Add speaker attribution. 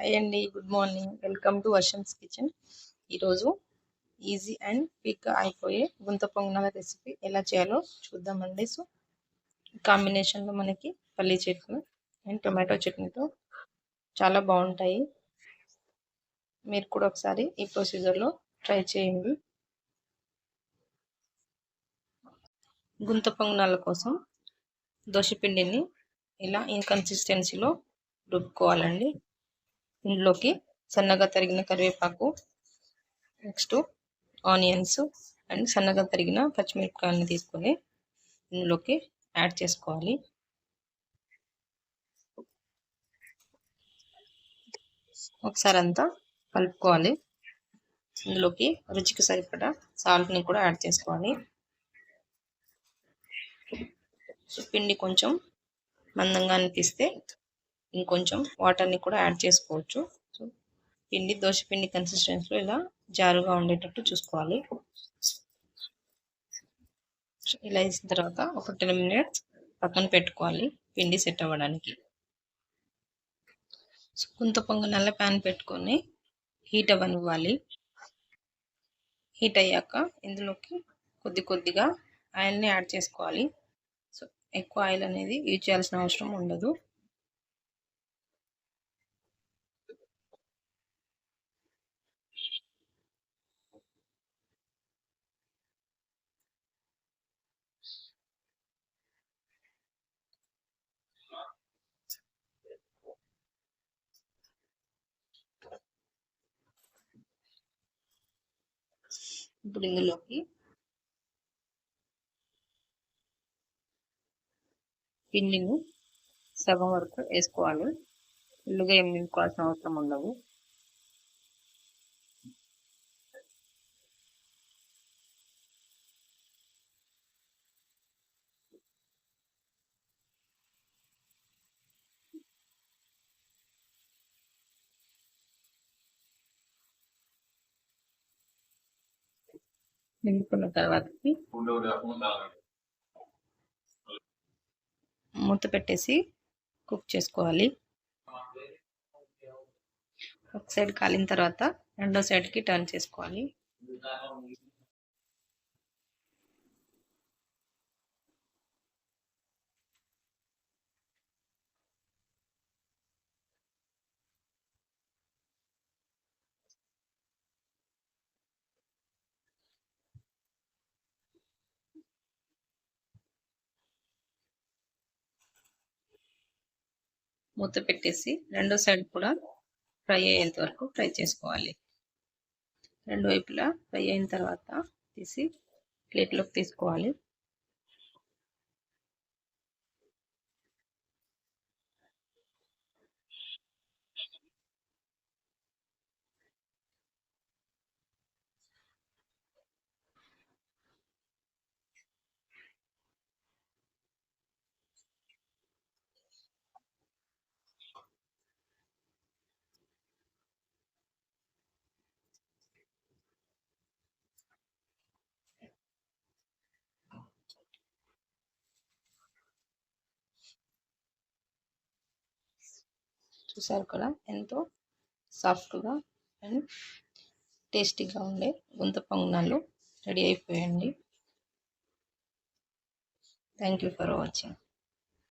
Speaker 1: Hi అండి, good morning. Welcome to వర్షమ్స్ కిచెన్. ఈరోజు ఈజీ అండ్ క్విక్గా అయిపోయే గుంత పొంగనాల రెసిపీ ఎలా చేయాలో చూద్దామండి. సో కాంబినేషన్లో మనకి పల్లీ చట్నీ అండ్ టొమాటో చట్నీతో చాలా బాగుంటాయి. మీరు కూడా ఒకసారి ఈ ప్రొసీజర్లో ట్రై చేయండి. గుంత పొంగనాల కోసం దోశపిండిని ఇలా ఇన్కన్సిస్టెన్సీలో రుబ్బుకోవాలండి. ఇందులోకి సన్నగా తరిగిన కరివేపాకు, నెక్స్ట్ ఆనియన్స్ అండ్ సన్నగా తరిగిన పచ్చిమిరపకాయలను తీసుకొని ఇందులోకి యాడ్ చేసుకోవాలి. ఒకసారి అంతా కలుపుకోవాలి. ఇందులోకి రుచికి సరిపడా సాల్ట్ని కూడా యాడ్ చేసుకోవాలి. పిండి కొంచెం మందంగా అనిపిస్తే ఇంకొంచెం వాటర్ని కూడా యాడ్ చేసుకోవచ్చు. సో పిండి దోశ పిండి కన్సిస్టెన్సీలో ఇలా జారుగా ఉండేటట్టు చూసుకోవాలి. ఇలా వేసిన తర్వాత ఒక 10 మినిట్స్ పక్కన పెట్టుకోవాలి పిండి సెట్ అవ్వడానికి. గుంత పొంగనాల ప్యాన్ పెట్టుకొని హీట్ అవ్వనివ్వాలి. హీట్ అయ్యాక ఇందులోకి కొద్దిగా ఆయిల్ని యాడ్ చేసుకోవాలి. సో ఎక్కువ ఆయిల్ అనేది యూజ్ చేయాల్సిన అవసరం ఉండదు. ఇప్పుడు ఇందులోకి పిండిని సగం వరకు వేసుకోవాలి. ఫుల్గా ఏం నింపుకోవాల్సిన అవసరం ఉండదు. నింపుకున్న తర్వాత మూత పెట్టేసి కుక్ చేసుకోవాలి. ఒక సైడ్ కాలిన తర్వాత రెండో సైడ్కి టర్న్ చేసుకోవాలి. మూత పెట్టేసి రెండో సైడ్ కూడా ఫ్రై అయ్యేంత వరకు ఫ్రై చేసుకోవాలి. రెండు వైపులా ఫ్రై అయిన తర్వాత తీసి ప్లేట్లోకి తీసుకోవాలి. చూసారు కదా, ఎంతో సాఫ్ట్గా అండ్ టేస్టీగా ఉండే గుంత పొంగనాలు రెడీ అయిపోయాయండి. Thank you for watching.